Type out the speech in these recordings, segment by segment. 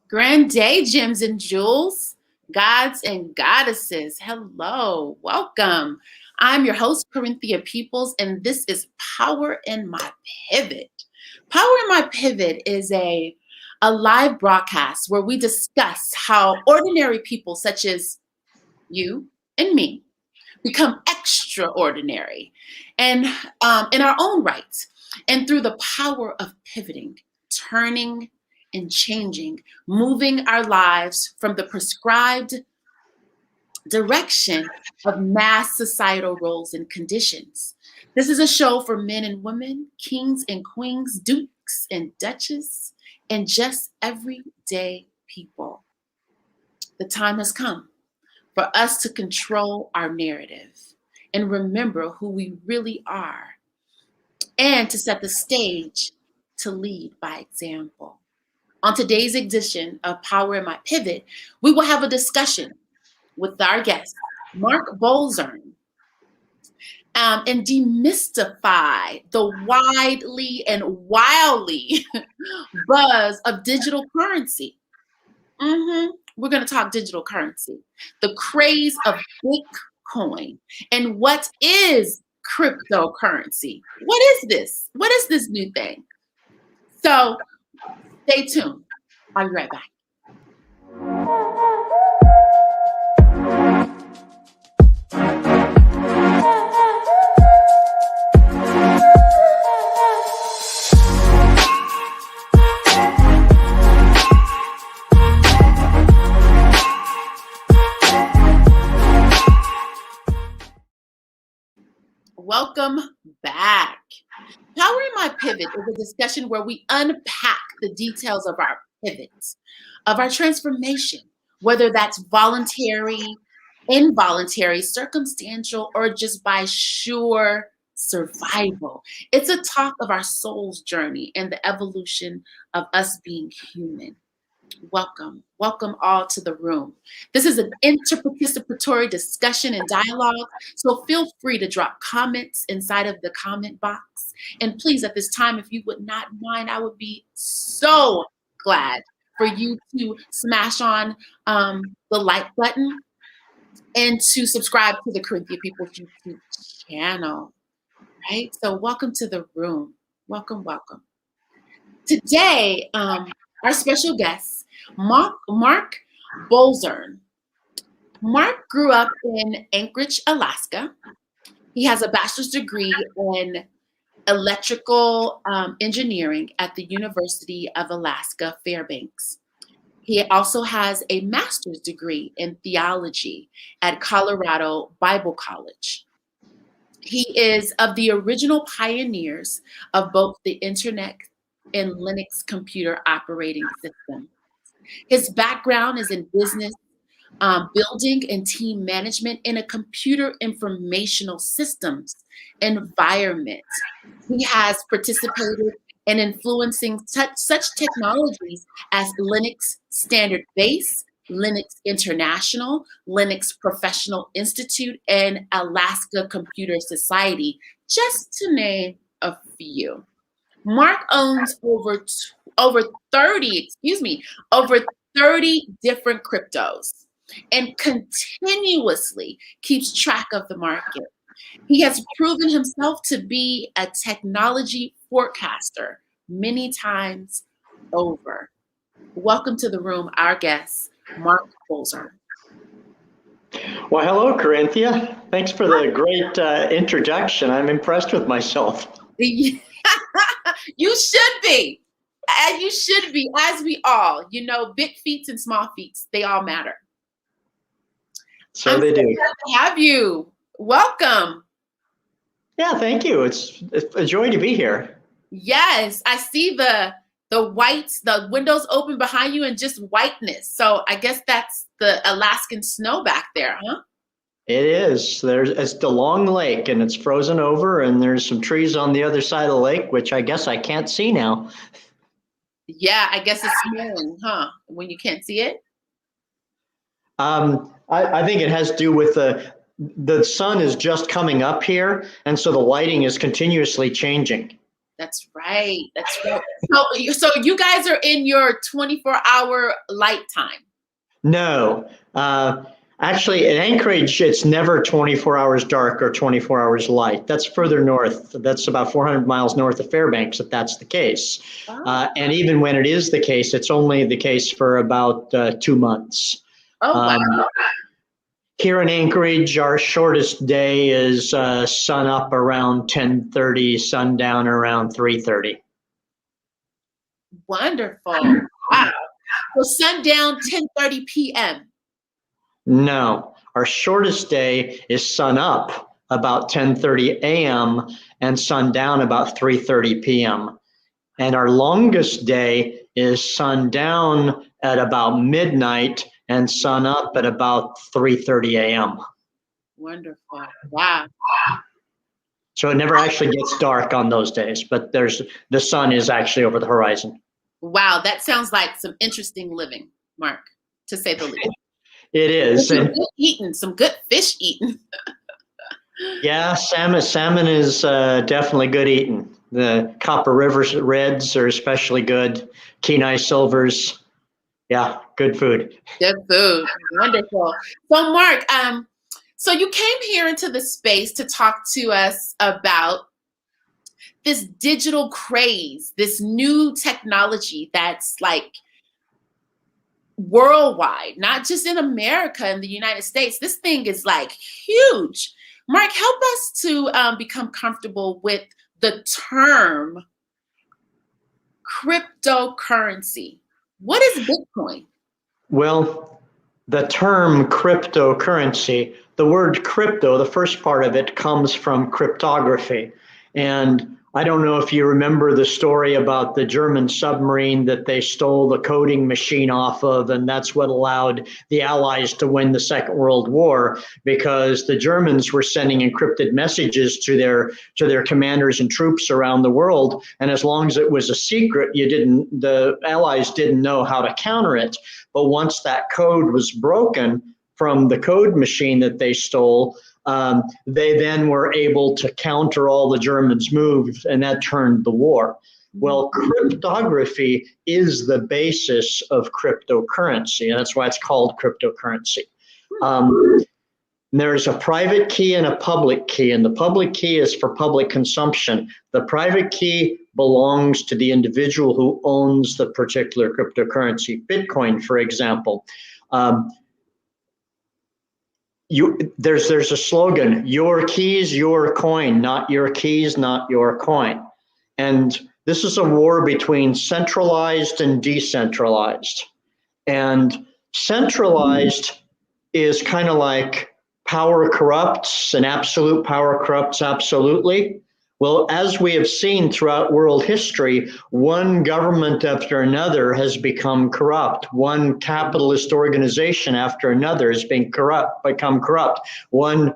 Grand day, gems and jewels, gods and goddesses. Hello, welcome. I'm your host, Corinthia Peoples, and this is Power in My Pivot. Power in My Pivot is a live broadcast where we discuss how ordinary people such as you and me become extraordinary and in our own right. And through the power of pivoting, turning, and changing, moving our lives from the prescribed direction of mass societal roles and conditions. This is a show for men and women, kings and queens, dukes and duchesses, and just everyday people. The time has come for us to control our narrative and remember who we really are, and to set the stage to lead by example. On today's edition of Power in My Pivot, we will have a discussion with our guest, Mark Bolzern, and demystify the widely and wildly buzz of digital currency. We're going to talk digital currency, the craze of Bitcoin, and what is cryptocurrency? What is this? What is this new thing? So stay tuned. I'll be right back. Welcome back. Power in My Pivot is a discussion where we unpack the details of our pivots, of our transformation, whether that's voluntary, involuntary, circumstantial, or just by sure survival. It's a talk of our soul's journey and the evolution of us being human. Welcome all to the room. This is an interparticipatory discussion and dialogue, so feel free to drop comments inside of the comment box. And please, at this time, if you would not mind, I would be so glad for you to smash on the like button and to subscribe to the Corinthia People's YouTube channel, right? So welcome to the room. Welcome. Today, our special guest, Mark Bolzern. Mark grew up in Anchorage, Alaska. He has a bachelor's degree in electrical engineering at the University of Alaska, Fairbanks. He also has a master's degree in theology at Colorado Bible College. He is of the original pioneers of both the Internet and Linux computer operating system. His background is in business, building and team management in a computer informational systems environment. He has participated in influencing such technologies as Linux Standard Base, Linux International, Linux Professional Institute, and Alaska Computer Society, just to name a few. Mark owns over 30, over 30 different cryptos and continuously keeps track of the market. He has proven himself to be a technology forecaster many times over. Welcome to the room, our guest, Mark Bolzern. Well, hello, Corinthia. Thanks for the great introduction. I'm impressed with myself. You should be. And you should be, as we all. You know, big feats and small feats, they all matter. So they do. Glad to have you. Welcome. Yeah, thank you. It's a joy to be here. Yes, I see the whites, the windows open behind you and just whiteness. So I guess that's the Alaskan snow back there, huh? It is. It's the long lake and it's frozen over and there's some trees on the other side of the lake, which I guess I can't see now. Yeah, I guess it's snowing, huh? When you can't see it? I think it has to do with the sun is just coming up here, and so the lighting is continuously changing. That's right. That's right. So you guys are in your 24-hour light time. No. Actually, in Anchorage, it's never 24 hours dark or 24 hours light. That's further north. That's about 400 miles north of Fairbanks, if that's the case. Oh. And even when it is the case, it's only the case for about 2 months. Oh, wow. Here in Anchorage, our shortest day is sun up around 10:30, sundown around 3:30. Wonderful. Wow. So sundown 10:30 p.m. No, our shortest day is sun up about 10:30 a.m. and sundown about 3:30 p.m. And our longest day is sundown at about midnight and sun up at about 3:30 a.m. Wonderful. Wow. So it never actually gets dark on those days, but the sun is actually over the horizon. Wow, that sounds like some interesting living, Mark, to say the least. It is. Some good eating, some good fish eating. Yeah, salmon is definitely good eating. The Copper River Reds are especially good. Kenai Silvers. Yeah, good food. Good food. Wonderful. So Mark, so you came here into the space to talk to us about this digital craze, this new technology that's like worldwide, not just in America and the United States. This thing is like huge. Mark, help us to become comfortable with the term cryptocurrency. What is Bitcoin? Well, the term cryptocurrency, the word crypto, the first part of it comes from cryptography. And I don't know if you remember the story about the German submarine that they stole the coding machine off of, and that's what allowed the Allies to win the Second World War, because the Germans were sending encrypted messages to their commanders and troops around the world, and as long as it was a secret, the Allies didn't know how to counter it. But once that code was broken from the code machine that they stole, they then were able to counter all the Germans' moves, and that turned the war. Well, cryptography is the basis of cryptocurrency, and that's why it's called cryptocurrency. There's a private key and a public key, and the public key is for public consumption. The private key belongs to the individual who owns the particular cryptocurrency. Bitcoin, for example. There's a slogan: your keys, your coin, not your keys, not your coin. And this is a war between centralized and decentralized. And centralized is kind of like power corrupts, and absolute power corrupts absolutely. Well, as we have seen throughout world history, one government after another has become corrupt. One capitalist organization after another has become corrupt. One,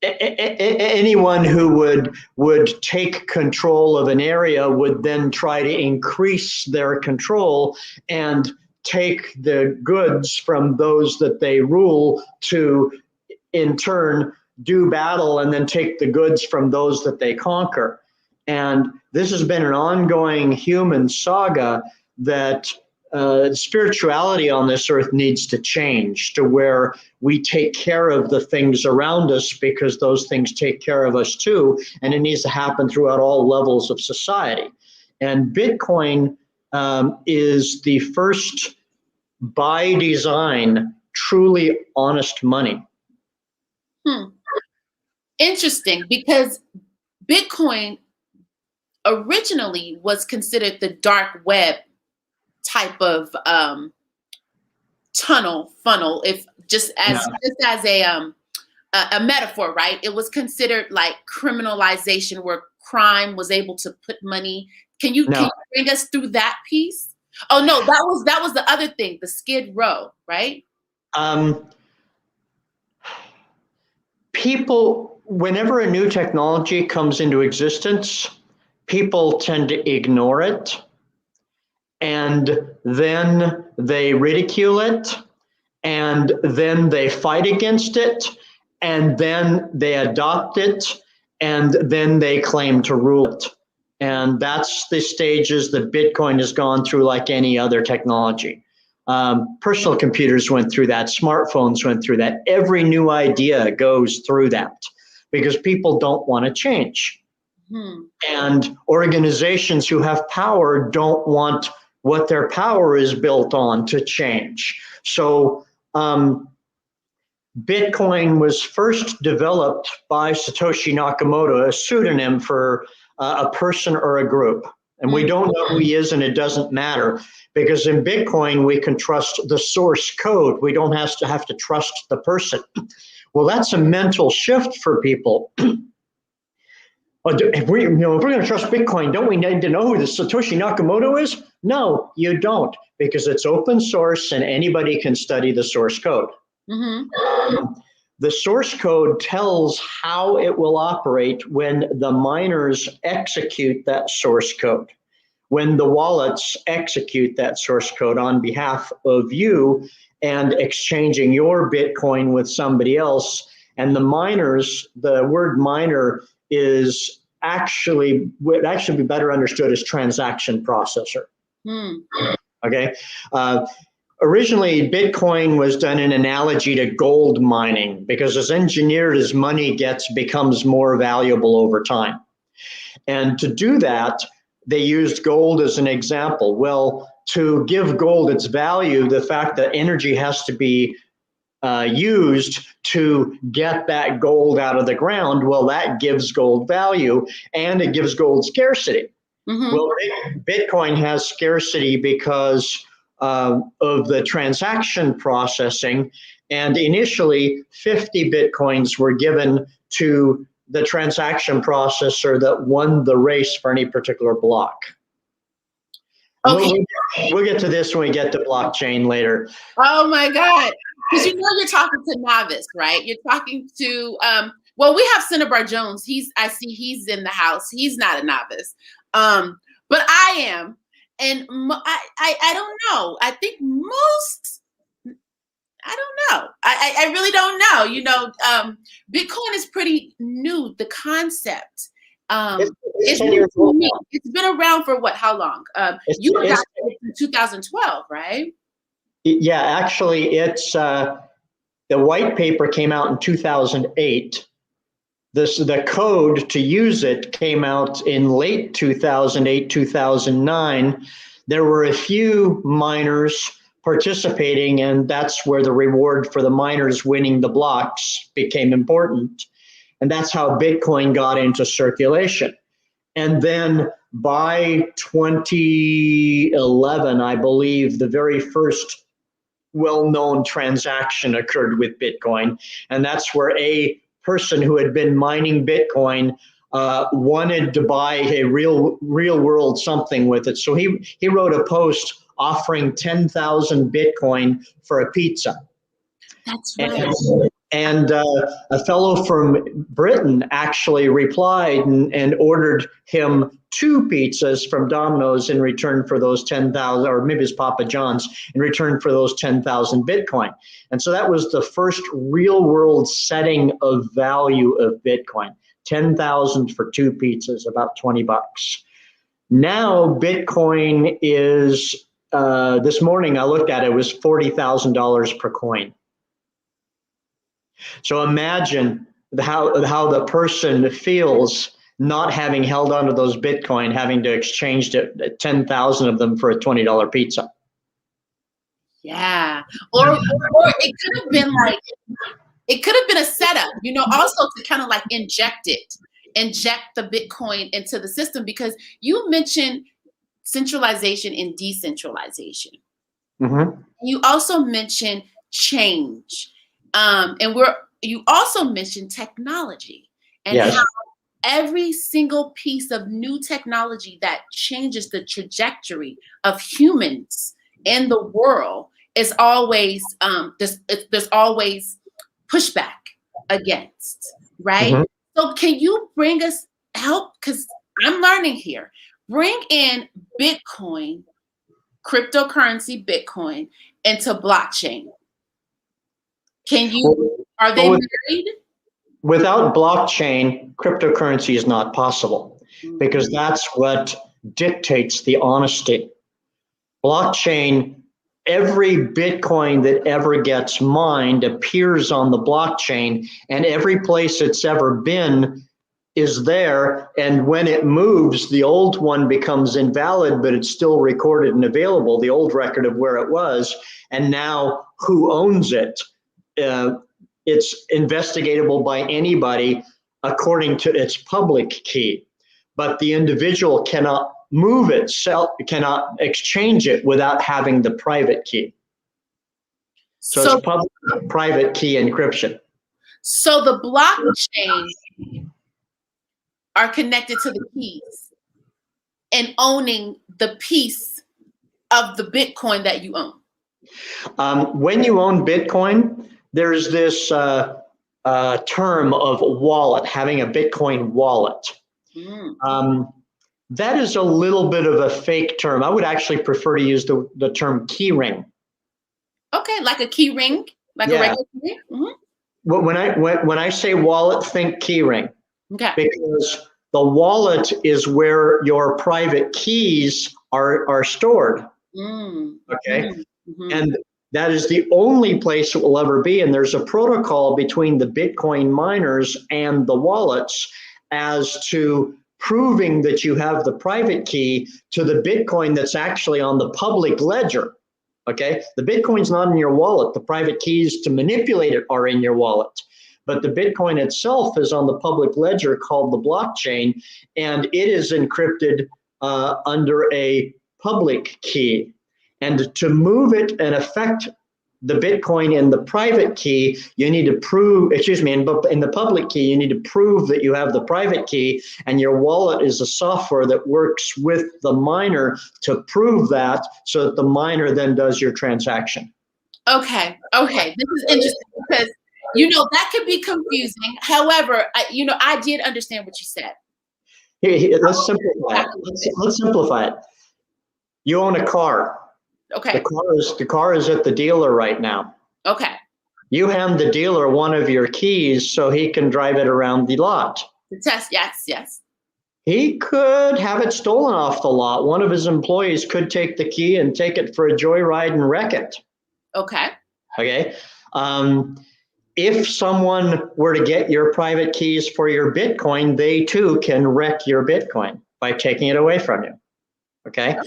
anyone who would take control of an area would then try to increase their control and take the goods from those that they rule to, in turn, do battle and then take the goods from those that they conquer. And this has been an ongoing human saga that spirituality on this earth needs to change to where we take care of the things around us because those things take care of us too. And it needs to happen throughout all levels of society. And Bitcoin is the first, by design, truly honest money. Interesting, because Bitcoin originally was considered the dark web type of funnel, if just as a metaphor, right? It was considered like criminalization, where crime was able to put money. Can you bring us through that piece? Oh no, that was the other thing, the Skid Row, right? People, whenever a new technology comes into existence, people tend to ignore it, and then they ridicule it, and then they fight against it, and then they adopt it, and then they claim to rule it. And that's the stages that Bitcoin has gone through, like any other technology. Personal computers went through that. Smartphones went through that. Every new idea goes through that because people don't want to change. And organizations who have power don't want what their power is built on to change. So Bitcoin was first developed by Satoshi Nakamoto, a pseudonym for a person or a group. And we don't know who he is, and it doesn't matter, because in Bitcoin, we can trust the source code. We don't have to trust the person. Well, that's a mental shift for people. If we're going to trust Bitcoin, don't we need to know who the Satoshi Nakamoto is? No, you don't, because it's open source and anybody can study the source code. The source code tells how it will operate when the miners execute that source code, when the wallets execute that source code on behalf of you and exchanging your Bitcoin with somebody else. And the miners, the word miner would actually be better understood as transaction processor. Okay. Originally, Bitcoin was done in analogy to gold mining, because as engineered as money becomes more valuable over time. And to do that, they used gold as an example. Well, to give gold its value, the fact that energy has to be used to get that gold out of the ground, well, that gives gold value, and it gives gold scarcity. Well, Bitcoin has scarcity because of the transaction processing, and initially 50 Bitcoins were given to the transaction processor that won the race for any particular block. Okay. We'll get to this when we get to blockchain later. Oh my God. Because you're talking to novice, right? You're talking to, well, we have Cinnabar Jones. I see he's in the house. He's not a novice. But I am. And I don't know. I think most, I don't know. I really don't know. Bitcoin is pretty new, the concept. It's been around for what? How long? You got it in 2012, right? Yeah, actually, The white paper came out in 2008. The code to use it came out in late 2008, 2009. There were a few miners participating, and that's where the reward for the miners winning the blocks became important. And that's how Bitcoin got into circulation. And then by 2011, I believe, the very first well-known transaction occurred with Bitcoin. And that's where a person who had been mining Bitcoin wanted to buy a real world something with it. So he wrote a post offering 10,000 Bitcoin for a pizza. That's right. And a fellow from Britain actually replied and ordered him 2 pizzas from Domino's in return for those 10,000, or maybe it's Papa John's, in return for those 10,000 Bitcoin. And so that was the first real world setting of value of Bitcoin. 10,000 for 2 pizzas, about $20. Now Bitcoin is, this morning I looked at it, was $40,000 per coin. So imagine how the person feels not having held onto those Bitcoin, having to exchange 10,000 of them for a $20 pizza. Yeah. Or it could have been like, it could have been a setup, also to kind of like inject the Bitcoin into the system, because you mentioned centralization and decentralization. Mm-hmm. You also mentioned change. You also mentioned technology, and yes. how every single piece of new technology that changes the trajectory of humans in the world is always there's always pushback against, right? Mm-hmm. So can you bring us help, because I'm learning here, bring in Bitcoin, cryptocurrency Bitcoin, into blockchain. Are they married? Without blockchain, cryptocurrency is not possible, because that's what dictates the honesty. Blockchain, every Bitcoin that ever gets mined appears on the blockchain, and every place it's ever been is there. And when it moves, the old one becomes invalid, but it's still recorded and available, the old record of where it was. And now who owns it? It's investigatable by anybody according to its public key, but the individual cannot move itself, cannot exchange it without having the private key. So it's public private key encryption. So the blockchain are connected to the keys and owning the piece of the Bitcoin that you own. When you own Bitcoin, there's this term of wallet, having a Bitcoin wallet. That is a little bit of a fake term. I would actually prefer to use the term key ring. Okay, like a key ring, like a regular key ring? Mm-hmm. When I say wallet, think key ring. Okay. Because the wallet is where your private keys are stored. Okay. Mm-hmm. And that is the only place it will ever be. And there's a protocol between the Bitcoin miners and the wallets as to proving that you have the private key to the Bitcoin that's actually on the public ledger. Okay, the Bitcoin's not in your wallet. The private keys to manipulate it are in your wallet. But the Bitcoin itself is on the public ledger called the blockchain, and it is encrypted under a public key. And to move it and affect the Bitcoin in the private key, you need to prove, in the public key, you need to prove that you have the private key, and your wallet is a software that works with the miner to prove that, so that the miner then does your transaction. Okay. This is interesting, because, that could be confusing. However, I did understand what you said. Here, let's simplify it. Let's simplify it. You own a car. Okay. The car is at the dealer right now. Okay. You hand the dealer one of your keys so he can drive it around the lot. The test, yes. He could have it stolen off the lot. One of his employees could take the key and take it for a joyride and wreck it. Okay. Okay. if someone were to get your private keys for your Bitcoin, they too can wreck your Bitcoin by taking it away from you. Okay.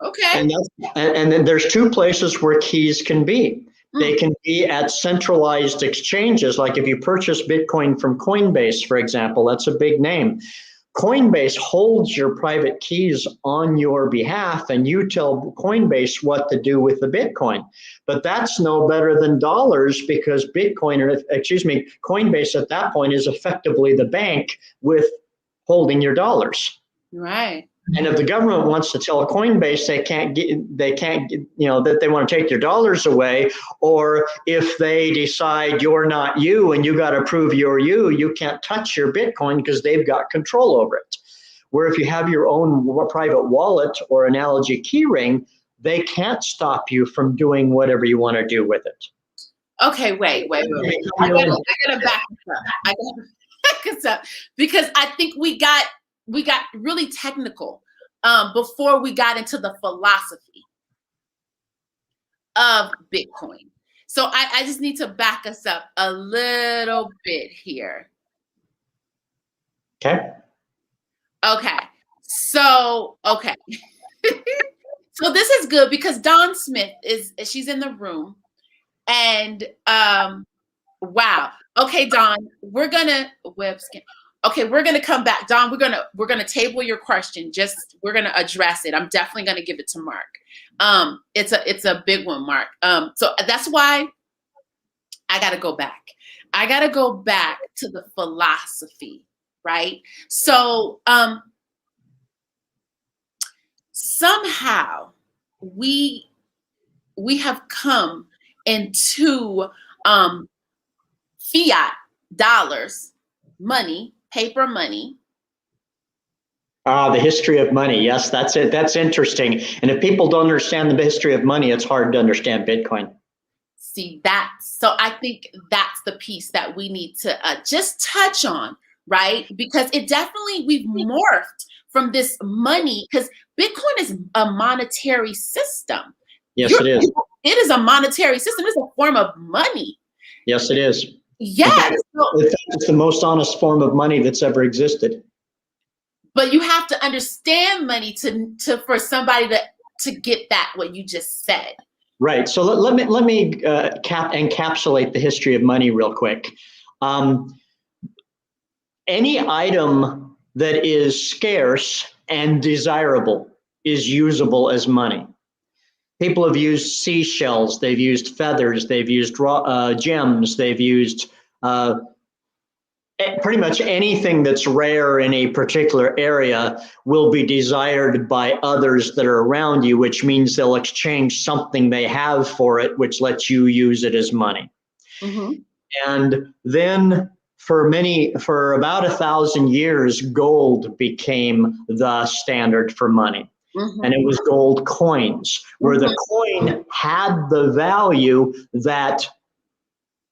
Okay. And then there's two places where keys can be. They can be at centralized exchanges. Like if you purchase Bitcoin from Coinbase, for example, that's a big name. Coinbase holds your private keys on your behalf, and you tell Coinbase what to do with the Bitcoin. But that's no better than dollars, because Coinbase at that point is effectively the bank with holding your dollars. Right. And if the government wants to tell Coinbase that they want to take your dollars away, or if they decide you're not you and you got to prove you're you, you can't touch your Bitcoin because they've got control over it. Where if you have your own private wallet or analogy keyring, they can't stop you from doing whatever you want to do with it. Okay, wait. I gotta back this up. Because I think we got really technical before we got into the philosophy of Bitcoin. So I just need to back us up a little bit here. Okay. So so this is good because Dawn Smith she's in the room, and wow. Okay, Dawn, we're gonna come back. Dawn, we're gonna table your question. We're gonna address it. I'm definitely gonna give it to Mark. It's a big one, Mark. So that's why I gotta go back. I gotta go back to the philosophy, right? So somehow we have come into fiat dollars, money, paper money. The history of money. Yes, that's it. That's interesting. And if people don't understand the history of money, it's hard to understand Bitcoin. See, so I think that's the piece that we need to just touch on, right? Because we've morphed from this money, because Bitcoin is a monetary system. Yes, it is. It is a monetary system. It's a form of money. Yes, it is. Yes. It's the most honest form of money that's ever existed. But you have to understand money for somebody to get what you just said. Right. So let me encapsulate the history of money real quick. Any item that is scarce and desirable is usable as money. People have used seashells, they've used feathers, they've used gems, they've used pretty much anything that's rare in a particular area will be desired by others that are around you, which means they'll exchange something they have for it, which lets you use it as money. Mm-hmm. And then for about 1,000 years, gold became the standard for money. Mm-hmm. And it was gold coins, where the coin had the value that,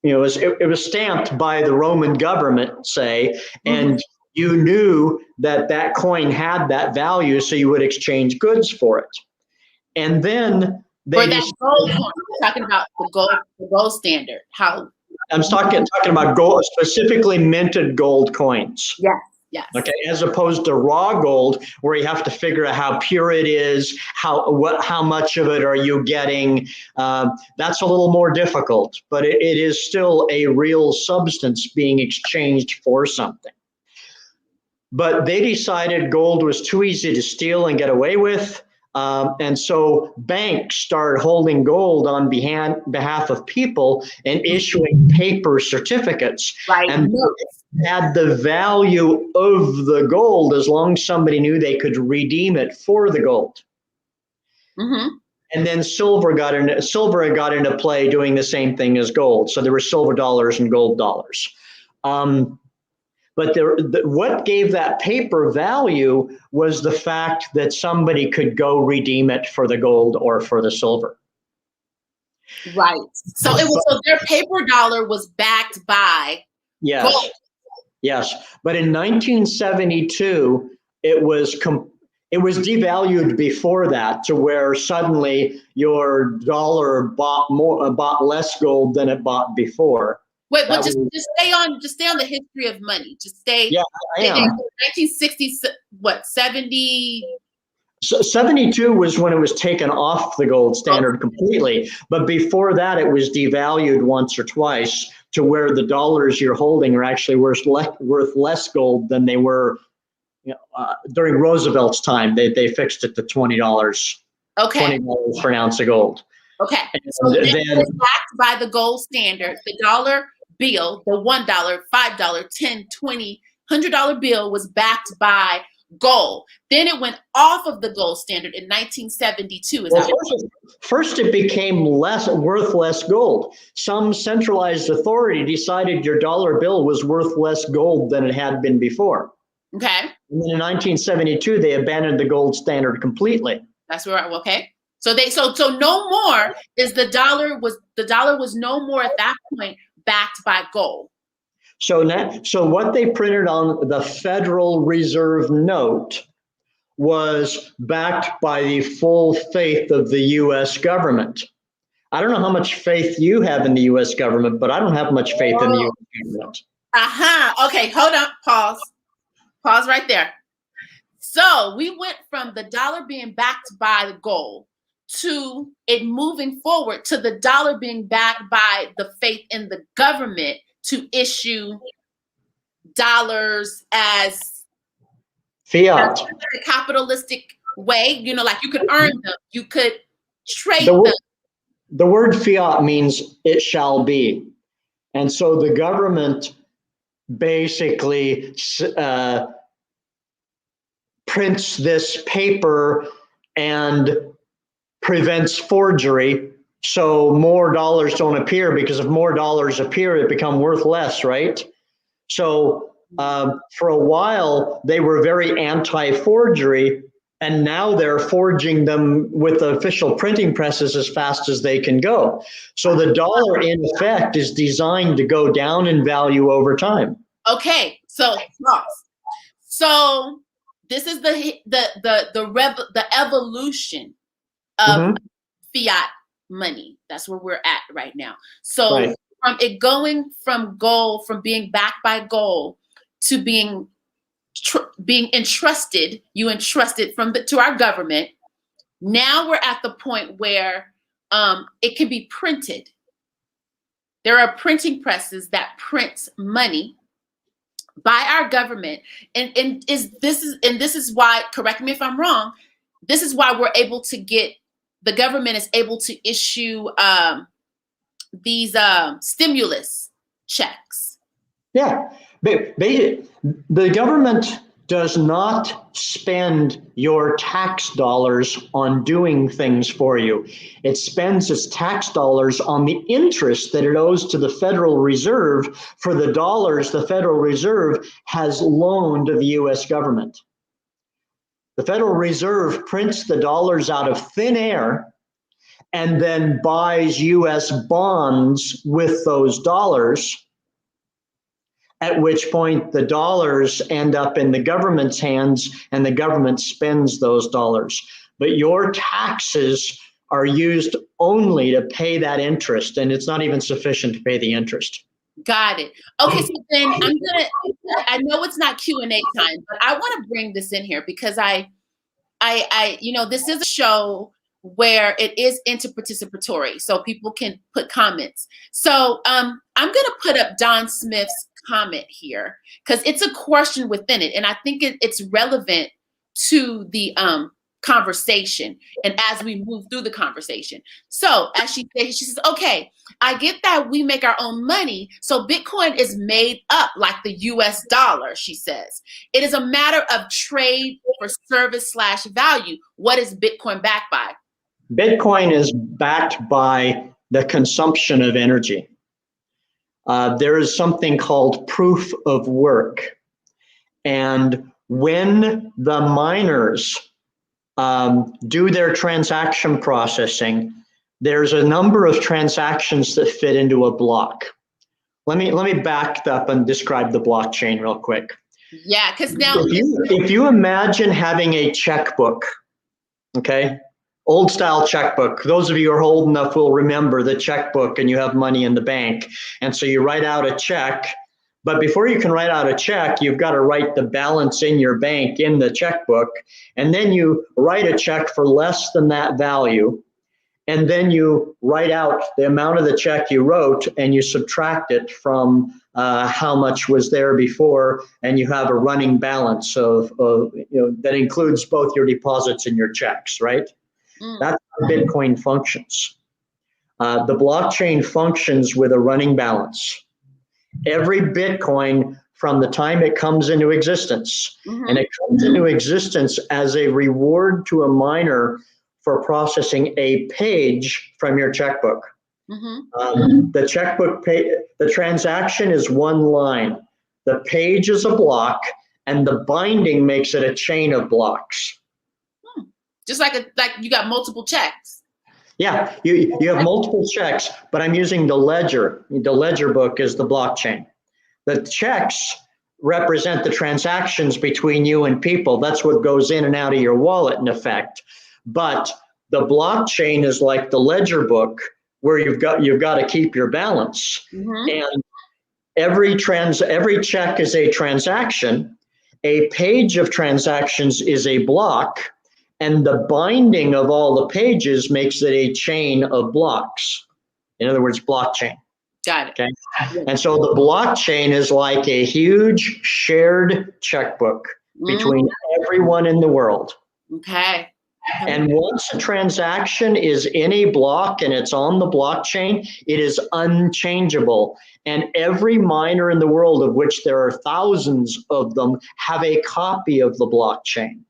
it was stamped by the Roman government, say, and you knew that coin had that value, so you would exchange goods for it. And then for that gold coin, we're talking about the gold standard. How I'm talking about gold, specifically minted gold coins. Yes. Okay, as opposed to raw gold, where you have to figure out how pure it is, how much of it are you getting. That's a little more difficult, but it is still a real substance being exchanged for something. But they decided gold was too easy to steal and get away with. And so banks started holding gold on behalf of people and issuing paper certificates. Right. And had the value of the gold as long as somebody knew they could redeem it for the gold. Mm-hmm. And then silver got into play doing the same thing as gold. So there were silver dollars and gold dollars. But what gave that paper value was the fact that somebody could go redeem it for the gold or for the silver. Right. So their paper dollar was backed by gold. Yes. But in 1972, it was devalued before that, to where suddenly your dollar bought less gold than it bought before. Wait, but That was, just stay on the history of money. Just stay. yeah, I am. 1960s, what, 70? So 72 was when it was taken off the gold standard completely. But before that, it was devalued once or twice to where the dollars you're holding are actually worth less gold than they were, during Roosevelt's time. They fixed it to $20. Okay. $20 for an ounce of gold. Okay. And So then then it was backed by the gold standard. The dollar bill, the $1, $5, $10, $20, $100 bill was backed by gold. Then it went off of the gold standard in 1972. Is that right? First it became worth less gold. Some centralized authority decided your dollar bill was worth less gold than it had been before. Okay. And then in 1972, they abandoned the gold standard completely. That's where, okay. So no more is the dollar was no more at that point backed by gold. So what they printed on the Federal Reserve note was backed by the full faith of the U.S. government. I don't know how much faith you have in the U.S. government, but I don't have much faith in the U.S. government. Okay, hold on. Pause right there. So we went from the dollar being backed by the gold to it moving forward to the dollar being backed by the faith in the government to issue dollars as fiat. A capitalistic way, like you could earn them, you could trade them. The word fiat means it shall be. And so the government basically prints this paper and prevents forgery, so more dollars don't appear, because if more dollars appear, it become worth less, right? So for a while, they were very anti-forgery, and now they're forging them with the official printing presses as fast as they can go. So the dollar, in effect, is designed to go down in value over time. Okay, so this is the evolution of fiat money. That's where we're at right now. So from it going from gold, from being backed by gold, to being entrusted, to our government. Now we're at the point where it can be printed. There are printing presses that print money by our government, and this is why, correct me if I'm wrong, this is why the government is able to issue these stimulus checks. Yeah, the government does not spend your tax dollars on doing things for you. It spends its tax dollars on the interest that it owes to the Federal Reserve for the dollars the Federal Reserve has loaned to the U.S. government. The Federal Reserve prints the dollars out of thin air and then buys U.S. bonds with those dollars, at which point the dollars end up in the government's hands and the government spends those dollars. But your taxes are used only to pay that interest, and it's not even sufficient to pay the interest. Got it. Okay, so then I know it's not Q&A time, but I want to bring this in here because I this is a show where it is interparticipatory, so people can put comments. So I'm going to put up Don Smith's comment here because it's a question within it, and I think it's relevant to the conversation and as we move through the conversation. So as she says, okay, I get that we make our own money, so Bitcoin is made up like the US dollar, she says. It is a matter of trade for service/value. What is Bitcoin backed by? Bitcoin is backed by the consumption of energy. There is something called proof of work. And when the miners do their transaction processing, there's a number of transactions that fit into a block. Let me back up and describe the blockchain real quick. Yeah, because now if you imagine having a checkbook, okay? Old style checkbook. Those of you who are old enough will remember the checkbook, and you have money in the bank. And so you write out a check, but before you can write out a check, you've got to write the balance in your bank in the checkbook. And then you write a check for less than that value. And then you write out the amount of the check you wrote, and you subtract it from how much was there before, and you have a running balance of that includes both your deposits and your checks, right? That's how Bitcoin functions. The blockchain functions with a running balance. Every Bitcoin, from the time it comes into existence, and it comes into existence as a reward to a miner for processing a page from your checkbook. The checkbook the transaction is one line. The page is a block, and the binding makes it a chain of blocks. Just like you got multiple checks. Yeah, you have multiple checks, but I'm using the ledger. The ledger book is the blockchain. The checks represent the transactions between you and people. That's what goes in and out of your wallet, in effect. But the blockchain is like the ledger book, where you've got to keep your balance. And every check is a transaction. A page of transactions is a block. And the binding of all the pages makes it a chain of blocks. In other words, blockchain. Got it. Okay. And so the blockchain is like a huge shared checkbook between everyone in the world. Okay. And once a transaction is in a block and it's on the blockchain, it is unchangeable. And every miner in the world, of which there are thousands of them, have a copy of the blockchain.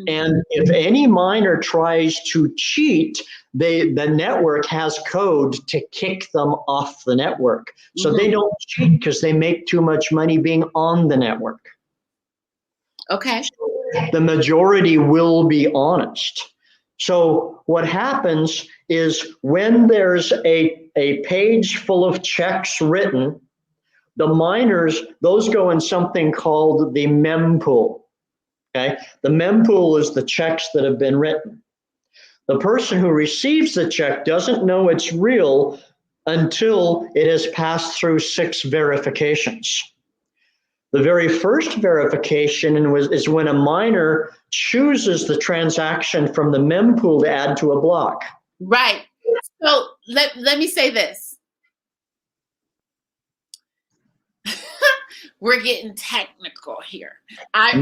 And if any miner tries to cheat, the network has code to kick them off the network. So they don't cheat because they make too much money being on the network. Okay. The majority will be honest. So what happens is when there's a page full of checks written, the miners, those go in something called the mempool. Okay, the mempool is the checks that have been written. The person who receives the check doesn't know it's real until it has passed through 6 verifications. The very first verification is when a miner chooses the transaction from the mempool to add to a block. Right. So let me say this. We're getting technical here. I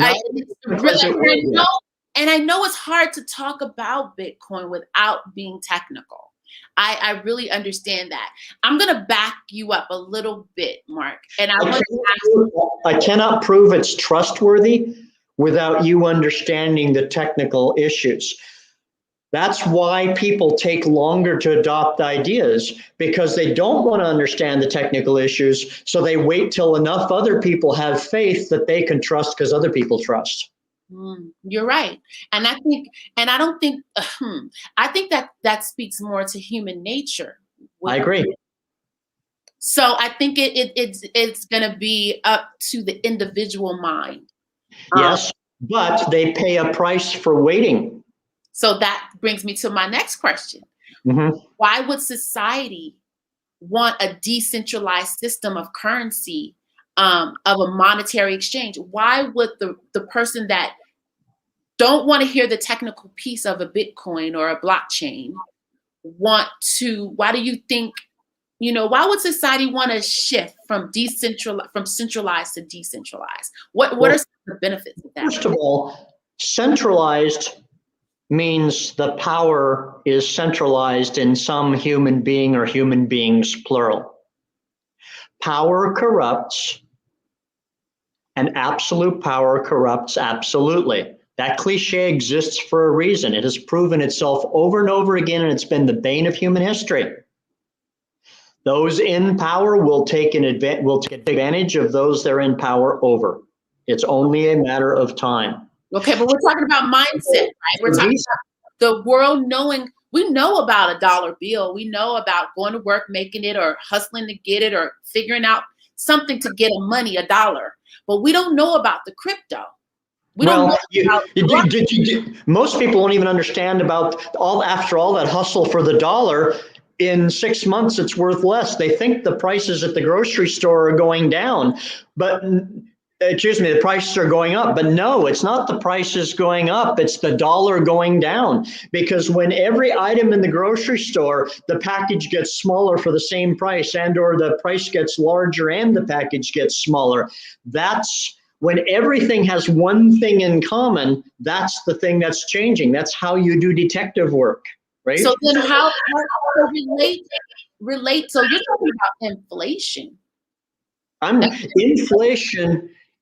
know it's hard to talk about Bitcoin without being technical. I really understand that. I'm going to back you up a little bit, Mark. And I cannot prove it's trustworthy without you understanding the technical issues. That's why people take longer to adopt ideas, because they don't want to understand the technical issues. So they wait till enough other people have faith that they can trust because other people trust. You're right. And I think that speaks more to human nature. I agree. So I think it's going to be up to the individual mind. Yes, but they pay a price for waiting. So that brings me to my next question. Why would society want a decentralized system of currency, of a monetary exchange? Why would the person that don't want to hear the technical piece of a Bitcoin or a blockchain why do you think, why would society want to shift from centralized to decentralized? What are some of the benefits of that? First of all, centralized means the power is centralized in some human being or human beings, plural. Power corrupts, and absolute power corrupts absolutely. That cliche exists for a reason. It has proven itself over and over again, and it's been the bane of human history. Those in power will take advantage of those they're in power over. It's only a matter of time. Okay, but we're talking about mindset, right? We're talking about the world knowing. We know about a dollar bill. We know about going to work, making it, or hustling to get it, or figuring out something to get money, $1. But we don't know about the crypto. We don't know about most people don't even understand about after all that hustle for the dollar. In 6 months, it's worth less. They think the prices at the grocery store are going down, but the prices are going up. But no, it's not the prices going up. It's the dollar going down. Because when every item in the grocery store, the package gets smaller for the same price, and or the price gets larger and the package gets smaller. That's when everything has one thing in common. That's the thing that's changing. That's how you do detective work. Right? So then how relate? So you're talking about inflation.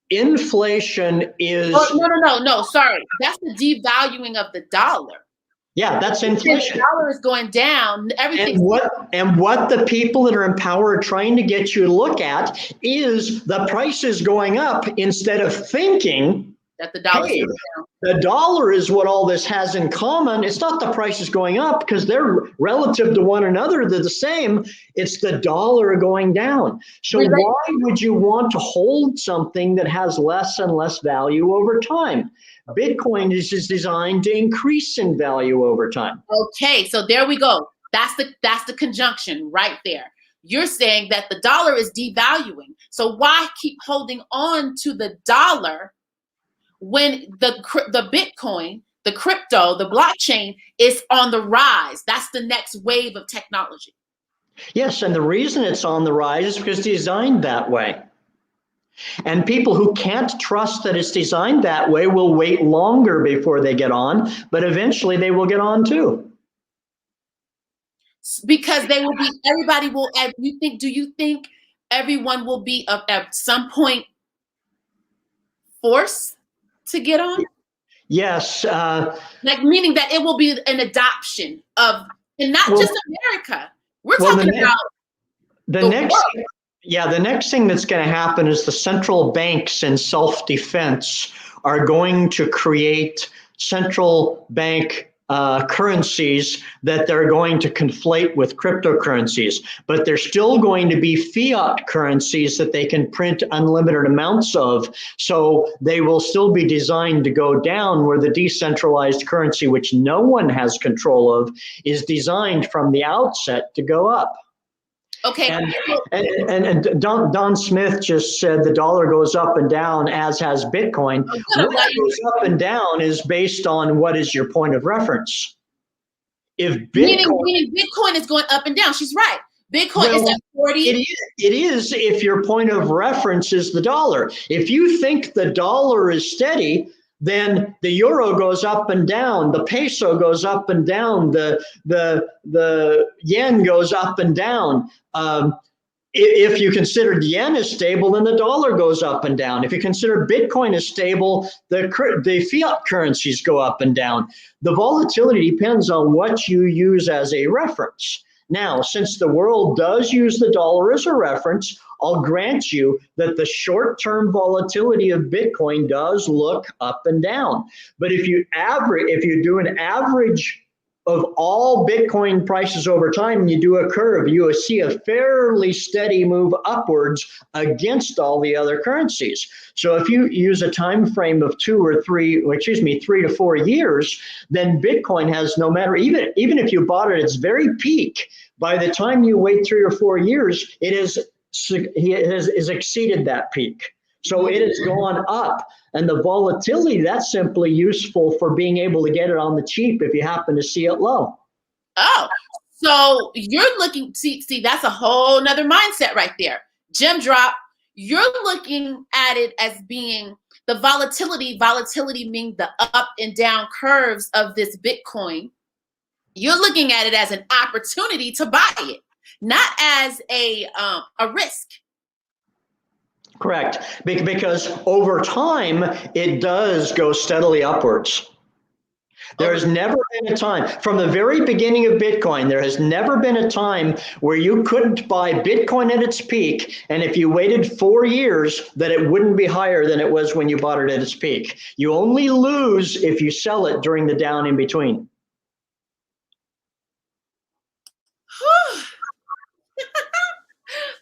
Inflation is. Oh, no. Sorry, that's the devaluing of the dollar. Yeah, that's inflation. The dollar is going down. Everything. And what the people that are in power are trying to get you to look at is the price is going up instead of thinking that the dollar is going down. The dollar is what all this has in common. It's not the price is going up because they're relative to one another. They're the same. It's the dollar going down. So why would you want to hold something that has less and less value over time? Bitcoin is designed to increase in value over time. Okay, so there we go. That's the conjunction right there. You're saying that the dollar is devaluing. So why keep holding on to the dollar when the Bitcoin, the crypto, the blockchain is on the rise? That's the next wave of technology. Yes, and the reason it's on the rise is because it's designed that way. And people who can't trust that it's designed that way will wait longer before they get on, but eventually they will get on too. Because they will be, everybody will, do you think everyone will be at some point forced to get on? Yes. Like meaning that it will be an adoption of, and not just America. We're talking about the next thing that's going to happen is the central banks in self-defense are going to create central bank currencies that they're going to conflate with cryptocurrencies, but they're still going to be fiat currencies that they can print unlimited amounts of. So they will still be designed to go down, where the decentralized currency, which no one has control of, is designed from the outset to go up. Okay. And Don Smith just said the dollar goes up and down, as has Bitcoin. What goes up and down is based on what is your point of reference. If Bitcoin, meaning Bitcoin is going up and down. She's right. Bitcoin is at 40. It is if your point of reference is the dollar. If you think the dollar is steady, then the euro goes up and down, the peso goes up and down, the yen goes up and down. If you consider the yen is stable, then the dollar goes up and down. If you consider Bitcoin is stable, the fiat currencies go up and down. The volatility depends on what you use as a reference. Now, since the world does use the dollar as a reference, I'll grant you that the short-term volatility of Bitcoin does look up and down. But if you do an average of all Bitcoin prices over time, and you do a curve, you will see a fairly steady move upwards against all the other currencies. So if you use a time frame of 3 to 4 years, then Bitcoin has, no matter, even if you bought it at its very peak, by the time you wait 3 or 4 years, it has exceeded that peak. So it has gone up, and the volatility, that's simply useful for being able to get it on the cheap if you happen to see it low. Oh, so you're looking, see, that's a whole nother mindset right there. Gem drop, you're looking at it as being the volatility meaning the up and down curves of this Bitcoin. You're looking at it as an opportunity to buy it, not as a risk. Correct, because over time, it does go steadily upwards. There has never been a time, from the very beginning of Bitcoin, there has never been a time where you couldn't buy Bitcoin at its peak, and if you waited 4 years, that it wouldn't be higher than it was when you bought it at its peak. You only lose if you sell it during the down in between.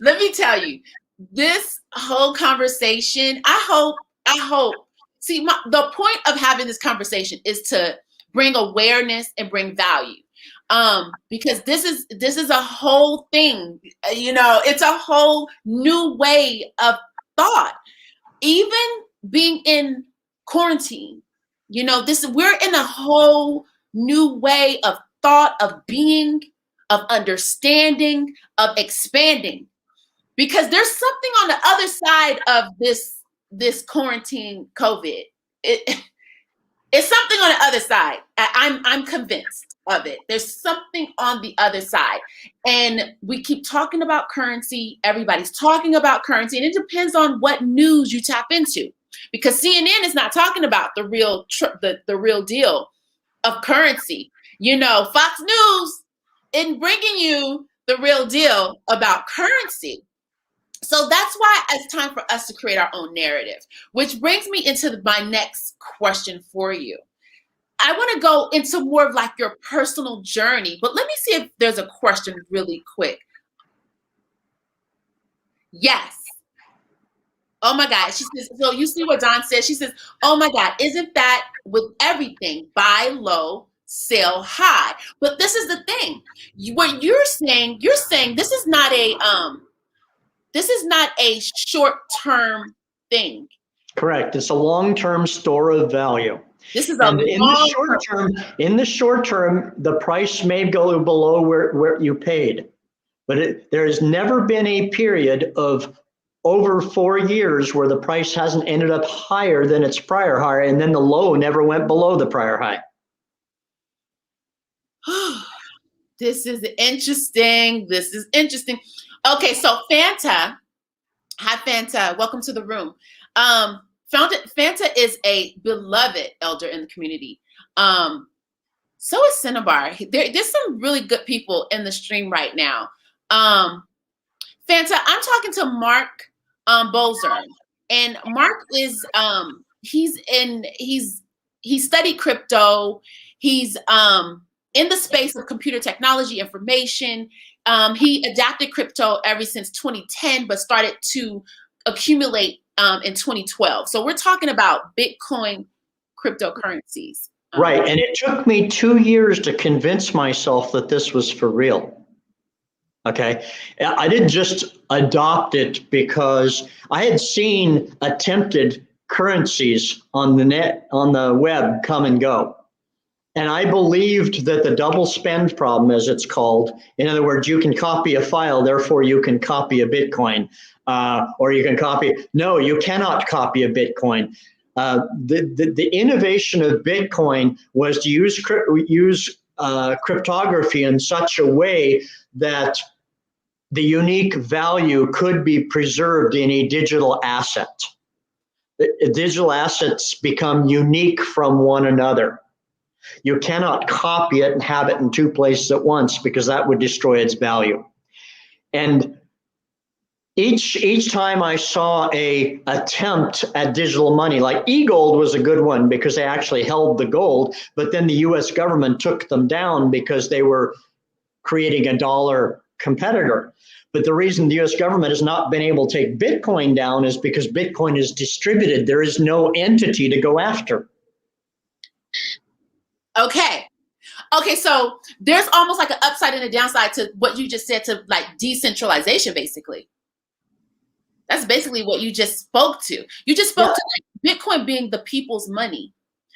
Let me tell you, this whole conversation, I hope see, the point of having this conversation is to bring awareness and bring value. Because this is a whole thing, it's a whole new way of thought. Even being in quarantine, we're in a whole new way of thought, of being, of understanding, of expanding. Because there's something on the other side of this quarantine COVID. It's something on the other side. I'm convinced of it. There's something on the other side. And we keep talking about currency. Everybody's talking about currency. And it depends on what news you tap into. Because CNN is not talking about the real deal of currency. Fox News isn't bringing you the real deal about currency. So that's why it's time for us to create our own narrative, which brings me into my next question for you. I want to go into more of like your personal journey, but let me see if there's a question really quick. Yes. Oh my God. She says, so you see what Dawn says? She says, oh my God, isn't that with everything? Buy low, sell high. But this is the thing. What you're saying this is not a short-term thing. Correct. It's a long-term store of value. This is in the short term, the price may go below where you paid, but there has never been a period of over 4 years where the price hasn't ended up higher than its prior high, and then the low never went below the prior high. This is interesting. Okay, so Fanta, hi Fanta, welcome to the room. Fanta is a beloved elder in the community. So is Cinnabar. There's some really good people in the stream right now. Fanta, I'm talking to Mark Bolzer, and Mark is he studied crypto. He's in the space of computer technology, information. He adapted crypto ever since 2010, but started to accumulate in 2012. So we're talking about Bitcoin cryptocurrencies. Right. And it took me 2 years to convince myself that this was for real. Okay. I didn't just adopt it because I had seen attempted currencies on the net, on the web, come and go. And I believed that the double spend problem, as it's called, in other words, you can copy a file, therefore you can copy a Bitcoin, or you can copy. No, you cannot copy a Bitcoin. The innovation of Bitcoin was to use cryptography in such a way that the unique value could be preserved in a digital asset. Digital assets become unique from one another. You cannot copy it and have it in two places at once because that would destroy its value. And each time I saw a attempt at digital money, like e-gold was a good one because they actually held the gold, but then the US government took them down because they were creating a dollar competitor. But the reason the US government has not been able to take Bitcoin down is because Bitcoin is distributed. There is no entity to go after. Okay, so there's almost like an upside and a downside to what you just said, to like decentralization, basically. That's basically what you just spoke to. You just spoke to like Bitcoin being the people's money.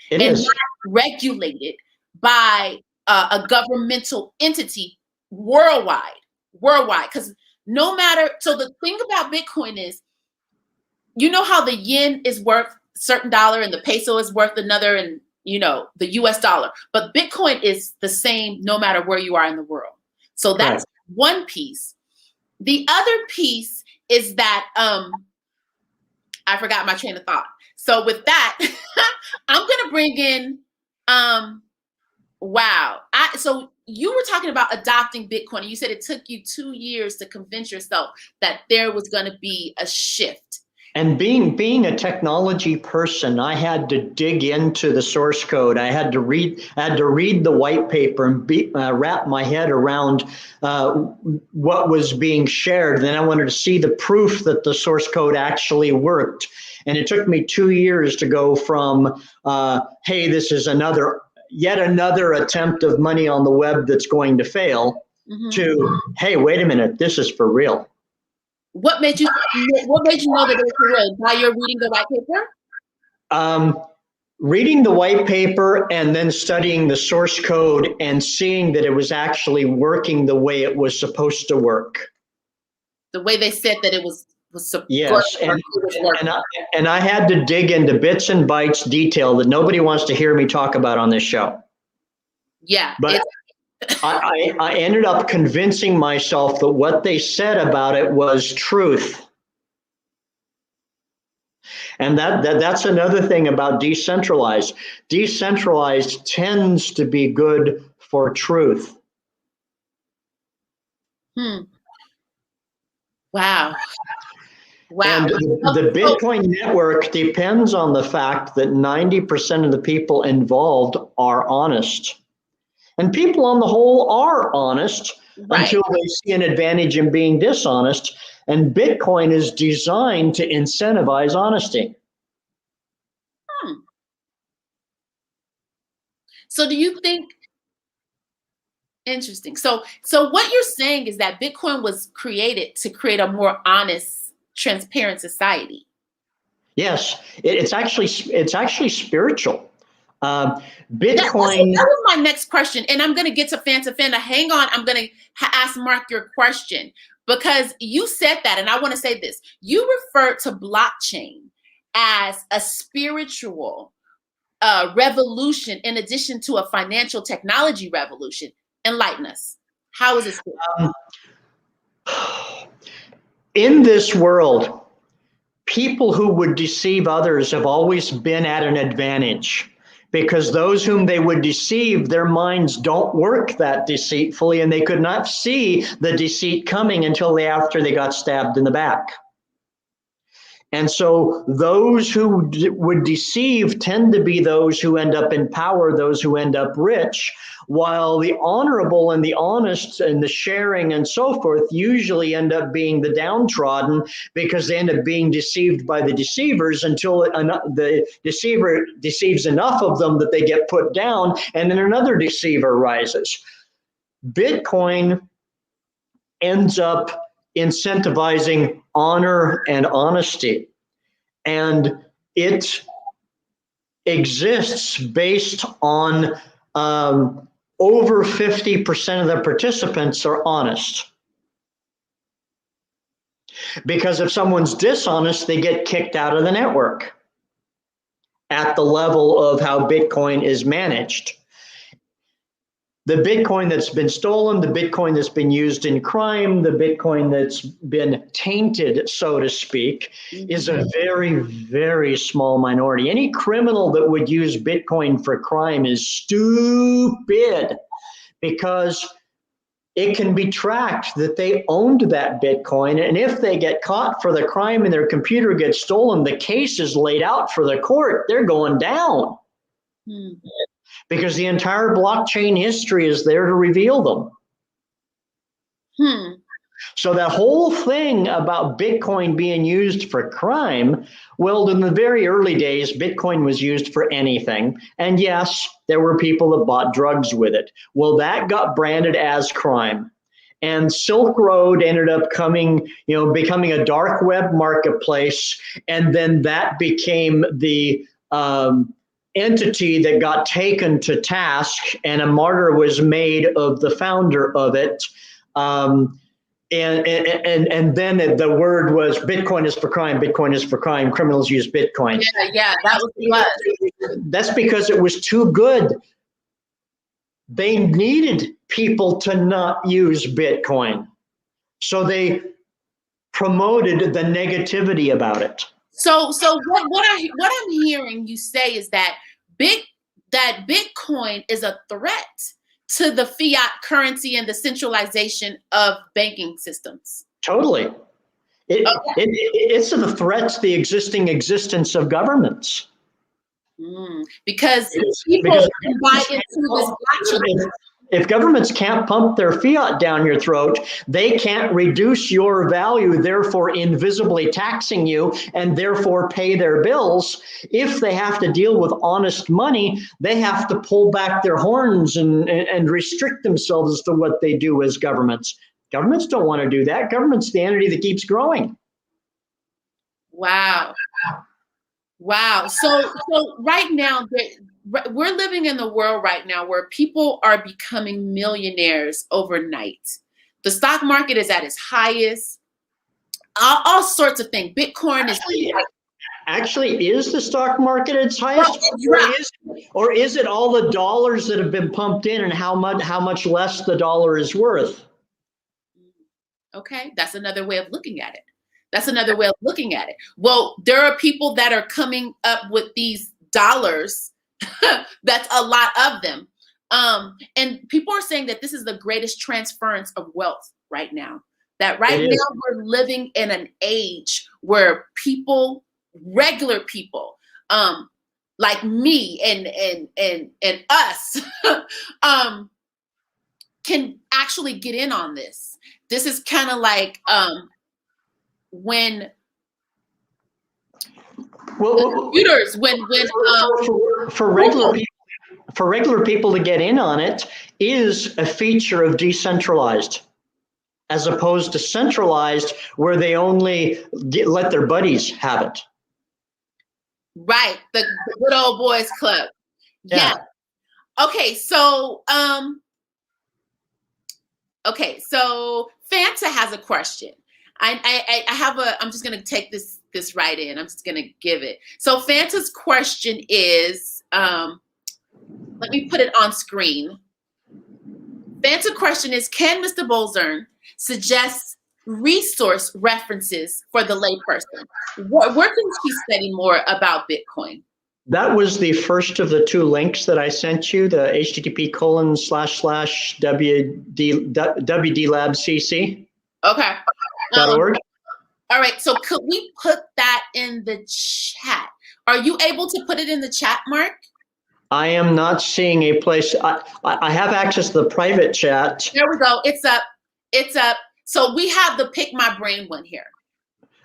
It is not regulated by a governmental entity worldwide. Because no matter, so the thing about Bitcoin is, you know how the yen is worth a certain dollar and the peso is worth another, and the US dollar, but Bitcoin is the same no matter where you are in the world. So that's one piece. The other piece is that I forgot my train of thought. So with that, I'm gonna bring in so you were talking about adopting Bitcoin, and you said it took you 2 years to convince yourself that there was going to be a shift. And being a technology person, I had to dig into the source code. I had to read the white paper and wrap my head around what was being shared. Then I wanted to see the proof that the source code actually worked. And it took me 2 years to go from, hey, this is yet another attempt of money on the web that's going to fail, to, hey, wait a minute, this is for real. What made you know that it was for real? By your reading the white paper? Reading the white paper and then studying the source code and seeing that it was actually working the way it was supposed to work. The way they said that it was supposed yes, to work. And I had to dig into bits and bytes detail that nobody wants to hear me talk about on this show. Yeah. But I ended up convincing myself that what they said about it was truth. And that's another thing about decentralized. Decentralized tends to be good for truth. Wow. And the Bitcoin network depends on the fact that 90% of the people involved are honest. And people on the whole are honest, right, until they see an advantage in being dishonest. And Bitcoin is designed to incentivize honesty. So do you think, interesting. So what you're saying is that Bitcoin was created to create a more honest, transparent society. Yes, it's actually spiritual. Bitcoin. That was my next question, and I'm going to get to fan to fan. Hang on, I'm going to ask Mark your question, because you said that, and I want to say this. You referred to blockchain as a spiritual revolution in addition to a financial technology revolution. Enlighten us. How is it spiritual? In this world, people who would deceive others have always been at an advantage, because those whom they would deceive, their minds don't work that deceitfully, and they could not see the deceit coming until after they got stabbed in the back. And so those who would deceive tend to be those who end up in power, those who end up rich, while the honorable and the honest and the sharing and so forth usually end up being the downtrodden, because they end up being deceived by the deceivers until the deceiver deceives enough of them that they get put down, and then another deceiver rises. Bitcoin ends up incentivizing honor and honesty, and it exists based on over 50% of the participants are honest. Because if someone's dishonest, they get kicked out of the network at the level of how Bitcoin is managed. The Bitcoin that's been stolen, the Bitcoin that's been used in crime, the Bitcoin that's been tainted, so to speak, is a very, very small minority. Any criminal that would use Bitcoin for crime is stupid, because it can be tracked that they owned that Bitcoin. And if they get caught for the crime and their computer gets stolen, the case is laid out for the court. They're going down. Because the entire blockchain history is there to reveal them. So that whole thing about Bitcoin being used for crime, well, in the very early days, Bitcoin was used for anything. And yes, there were people that bought drugs with it. Well, that got branded as crime. And Silk Road ended up becoming a dark web marketplace. And then that became the entity that got taken to task, and a martyr was made of the founder of it. And then the word was Bitcoin is for crime, Bitcoin is for crime, criminals use Bitcoin. Yeah, that was That's because it was too good. They needed people to not use Bitcoin. So they promoted the negativity about it. So what I'm hearing you say is that Bitcoin is a threat to the fiat currency and the centralization of banking systems. Totally. It's a threat to the existence of governments. Because people can buy into this blockchain. If governments can't pump their fiat down your throat, they can't reduce your value, therefore invisibly taxing you and therefore pay their bills. If they have to deal with honest money, they have to pull back their horns and restrict themselves as to what they do as governments. Governments don't want to do that. Government's the entity that keeps growing. Wow. Wow. So right now, we're living in the world right now where people are becoming millionaires overnight. The stock market is at its highest. All sorts of things. Bitcoin is actually is the stock market at its highest, or is it all the dollars that have been pumped in and how much less the dollar is worth? Okay, that's another way of looking at it. Well, there are people that are coming up with these dollars. That's a lot of them. And people are saying that this is the greatest transference of wealth right now. That right now we're living in an age where people, regular people, like me and us, can actually get in on this. This is kind of like when computers, for regular people to get in on it is a feature of decentralized, as opposed to centralized, where they only let their buddies have it. Right, the good old boys club. Yeah. Okay, so Fanta has a question. I have I'm just gonna take this right in. I'm just gonna give it. So Fanta's question is, let me put it on screen. Fanta's question is, can Mr. Bolzern suggest resource references for the layperson? Where can she study more about Bitcoin? That was the first of the two links that I sent you, the http://wdlabcc. Okay. .org. All right. So could we put that in the chat? Are you able to put it in the chat, Mark? I am not seeing a place. I have access to the private chat. There we go. It's up. It's up. So we have the Pick My Brain one here.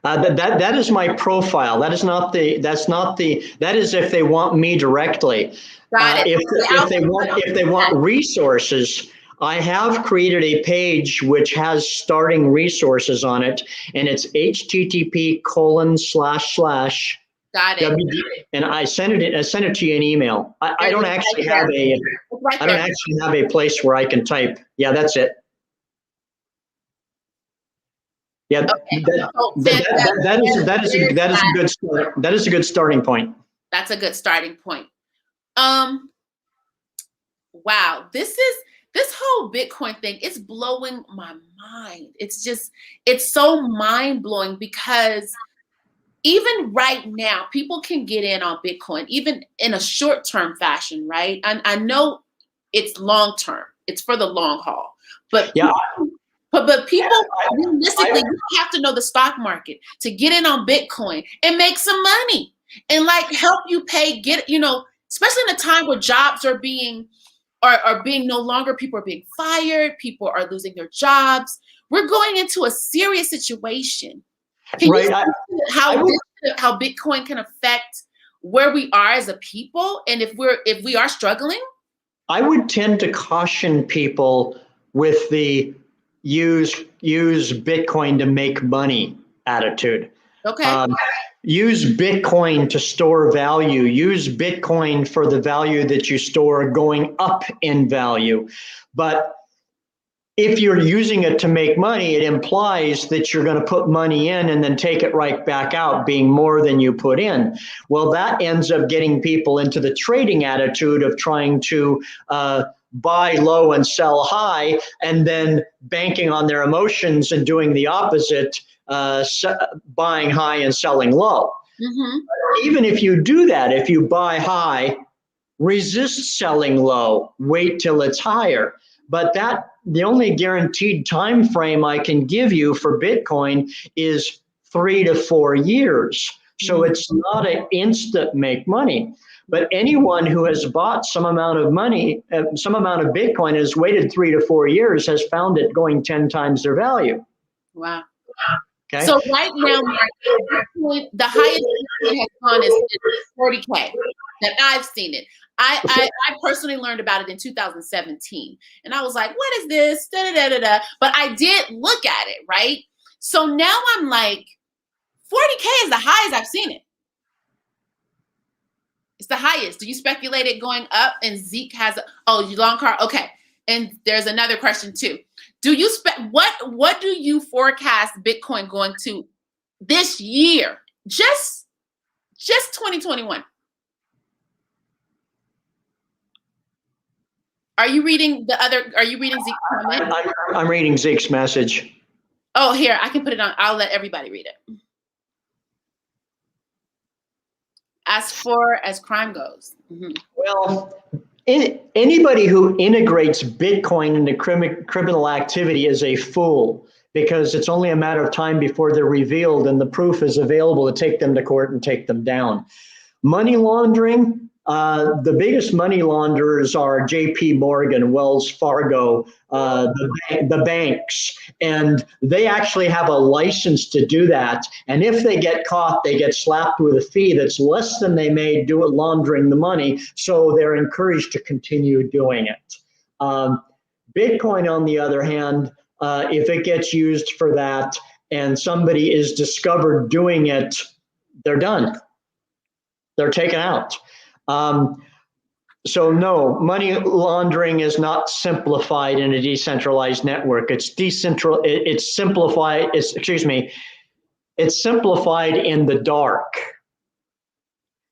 That is my profile. That is that is if they want me directly. Got it. If they want resources, I have created a page which has starting resources on it, and it's http:// Got it. And I sent it to you in email. I don't actually have a place where I can type. Yeah, that's it. Yeah, okay. That is a good starting point. That's a good starting point. Wow, this whole Bitcoin thing is blowing my mind. It's so mind-blowing because even right now, people can get in on Bitcoin, even in a short-term fashion, right? I know it's long-term. It's for the long haul. But yeah. But people, realistically, you have to know the stock market to get in on Bitcoin and make some money and like help you pay, especially in a time where jobs are being no longer, people are being fired, people are losing their jobs. We're going into a serious situation. Can you see how Bitcoin can affect where we are as a people and if we are struggling? I would tend to caution people with the use Bitcoin to make money attitude. Okay. Use Bitcoin to store value. Use Bitcoin for the value that you store going up in value. But if you're using it to make money, it implies that you're going to put money in and then take it right back out, being more than you put in. Well, that ends up getting people into the trading attitude of trying to buy low and sell high, and then banking on their emotions and doing the opposite, buying high and selling low. Mm-hmm. Even if you do that, if you buy high, resist selling low, wait till it's higher. But the only guaranteed time frame I can give you for Bitcoin is 3 to 4 years. So it's not an instant make money. But anyone who has bought some amount of money, some amount of Bitcoin, and has waited 3 to 4 years, has found it going 10 times their value. Wow. Okay. So right now, Mark, the highest Bitcoin has gone is 40K that I've seen it. I personally learned about it in 2017, and I was like, "What is this?" Da, da, da, da, da. But I did look at it, right? So now I'm like, 40K is the highest I've seen it. It's the highest. Do you speculate it going up? And Zeke has you long card. Okay. And there's another question too. Do you what do you forecast Bitcoin going to this year? Just 2021. Are you reading Zeke's comment? I'm reading Zeke's message. Oh, here, I can put it on. I'll let everybody read it. As crime goes. Mm-hmm. Well, anybody who integrates Bitcoin into criminal activity is a fool, because it's only a matter of time before they're revealed and the proof is available to take them to court and take them down. Money laundering, the biggest money launderers are JP Morgan, Wells Fargo, the banks, and they actually have a license to do that. And if they get caught, they get slapped with a fee that's less than they may do it laundering the money. So they're encouraged to continue doing it. Bitcoin, on the other hand, if it gets used for that and somebody is discovered doing it, they're done. They're taken out. So no, money laundering is not simplified in a decentralized network. It's simplified in the dark,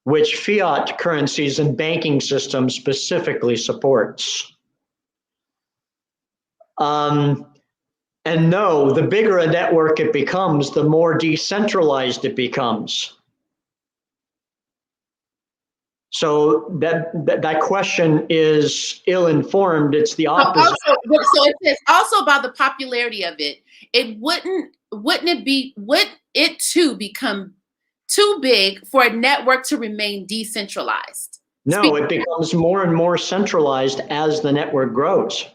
which fiat currencies and banking systems specifically supports. And no, the bigger a network it becomes, the more decentralized it becomes. So that question is ill-informed. It's the opposite. So it says also about the popularity of it. Wouldn't it too become too big for a network to remain decentralized? No, it becomes more and more centralized as the network grows.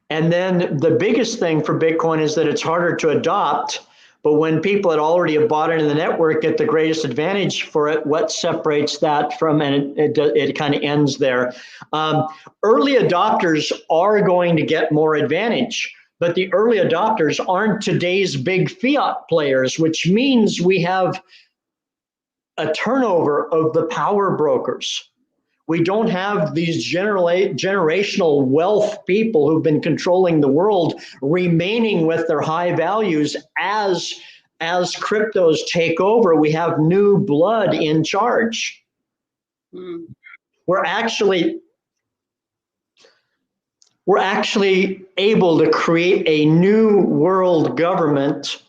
And then the biggest thing for Bitcoin is that it's harder to adopt. But when people that already have bought into the network get the greatest advantage for it, what separates that from, and it kind of ends there. Early adopters are going to get more advantage, but the early adopters aren't today's big fiat players, which means we have a turnover of the power brokers. We don't have these generational wealth people who've been controlling the world remaining with their high values as cryptos take over. We have new blood in charge. Mm. We're actually able to create a new world government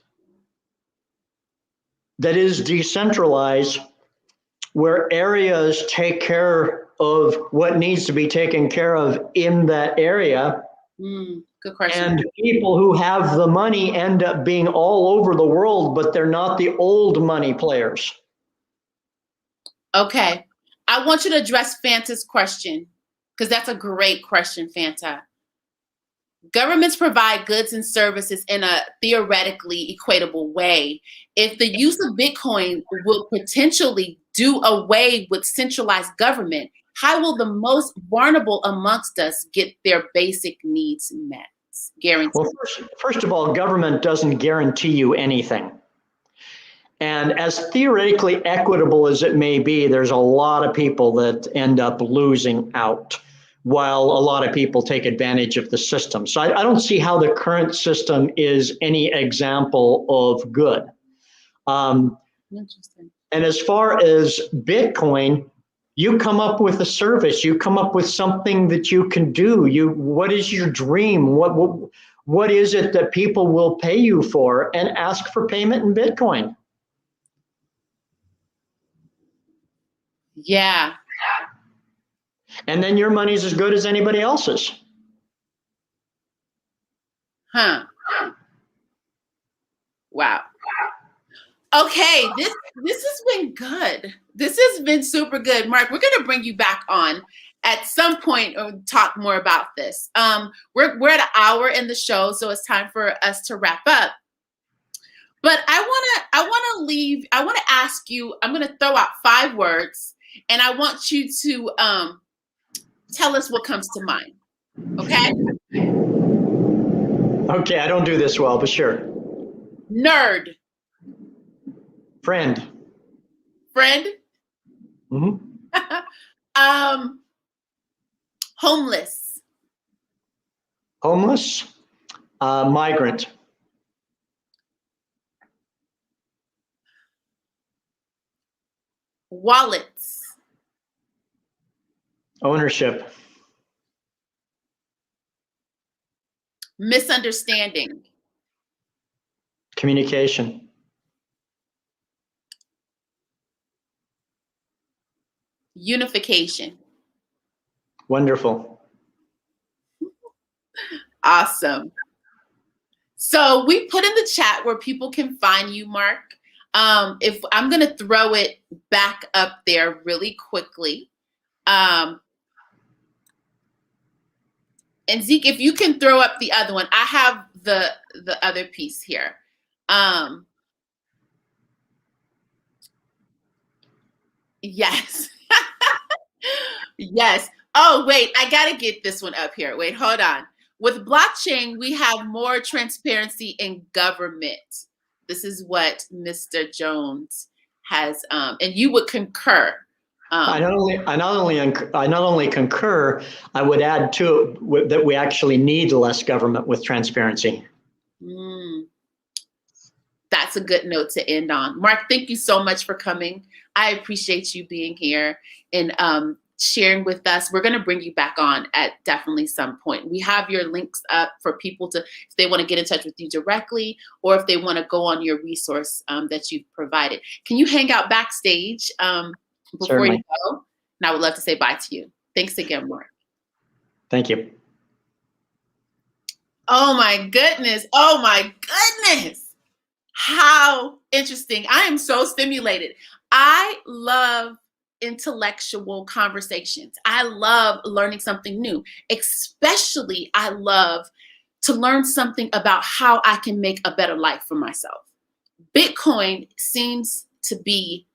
that is decentralized, where areas take care of what needs to be taken care of in that area. Good question. And people who have the money end up being all over the world, but they're not the old money players. Okay. I want you to address Fanta's question, because that's a great question, Fanta. Governments provide goods and services in a theoretically equatable way. If the use of Bitcoin will potentially do away with centralized government, how will the most vulnerable amongst us get their basic needs met? Guaranteed. Well, first of all, government doesn't guarantee you anything. And as theoretically equitable as it may be, there's a lot of people that end up losing out, while a lot of people take advantage of the system. So I don't see how the current system is any example of good. Interesting. And as far as Bitcoin, you come up with a service, you come up with something that you can do. What is your dream? What is it that people will pay you for? And ask for payment in Bitcoin. Yeah. And then your money's as good as anybody else's. Huh. Wow. Okay, this has been good. This has been super good. Mark, we're gonna bring you back on at some point or talk more about this. We're at an hour in the show, so it's time for us to wrap up. But I wanna ask you, I'm gonna throw out 5 words, and I want you to tell us what comes to mind. Okay? Okay, I don't do this well, but sure. Nerd. Friend. Friend. Mm-hmm. Homeless. Homeless. Migrant. Wallets. Ownership. Misunderstanding. Communication. Unification. Wonderful. Awesome. So we put in the chat where people can find you, Mark. If I'm going to throw it back up there really quickly. And Zeke, if you can throw up the other one, I have the other piece here. Yes. Yes. Oh, wait, I got to get this one up here. Wait, hold on. With blockchain, we have more transparency in government. This is what Mr. Jones has, and you would concur. I not only concur, I would add to it that we actually need less government with transparency. That's a good note to end on. Mark, thank you so much for coming. I appreciate you being here and sharing with us. We're going to bring you back on at definitely some point. We have your links up for people to, if they want to get in touch with you directly, or if they want to go on your resource that you've provided. Can you hang out backstage before Certainly. you go? And I would love to say bye to you. Thanks again, Mark. Thank you. Oh my goodness. Oh my goodness. How interesting. I am so stimulated. I love intellectual conversations. I love learning something new. Especially, I love to learn something about how I can make a better life for myself. Bitcoin seems to be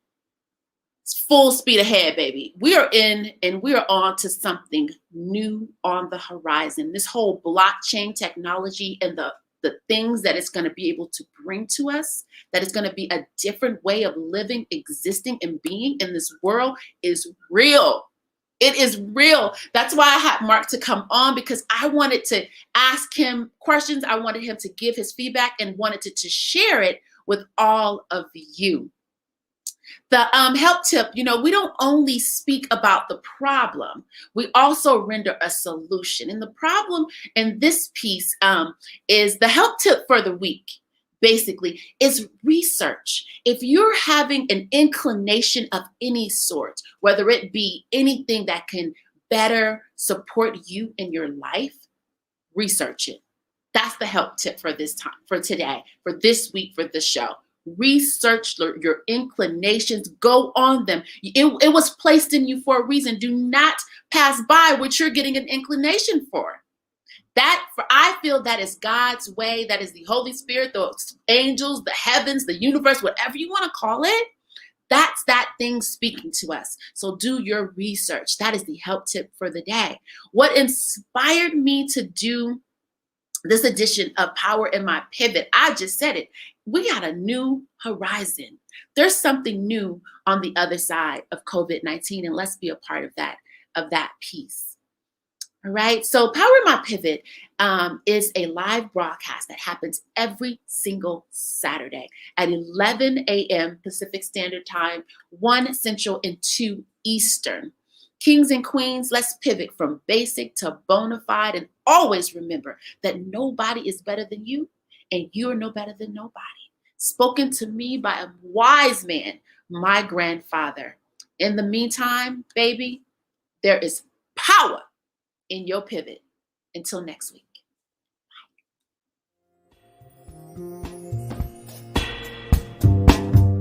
full speed ahead, baby. We are in and we are on to something new on the horizon. This whole blockchain technology and the things that it's going to be able to bring to us, that it's going to be a different way of living, existing, and being in this world is real. It is real. That's why I had Mark to come on, because I wanted to ask him questions. I wanted him to give his feedback and wanted to share it with all of you. The help tip, we don't only speak about the problem, we also render a solution. And the problem in this piece is the help tip for the week, basically, is research. If you're having an inclination of any sort, whether it be anything that can better support you in your life, research it. That's the help tip for this time, for today, for this week, for this show. Research your inclinations, go on them. It was placed in you for a reason. Do not pass by what you're getting an inclination for. I feel that is God's way. That is the Holy Spirit, the angels, the heavens, the universe, whatever you want to call it. That's that thing speaking to us. So do your research. That is the help tip for the day. What inspired me to do this edition of Power in My Pivot, I just said it. We got a new horizon. There's something new on the other side of COVID-19, and let's be a part of that piece. All right. So Power in My Pivot is a live broadcast that happens every single Saturday at 11 a.m. Pacific Standard Time, 1 Central, and 2 Eastern. Kings and queens, let's pivot from basic to bona fide, and always remember that nobody is better than you and you're no better than nobody. Spoken to me by a wise man, my grandfather. In the meantime, baby, there is power in your pivot. Until next week. Bye.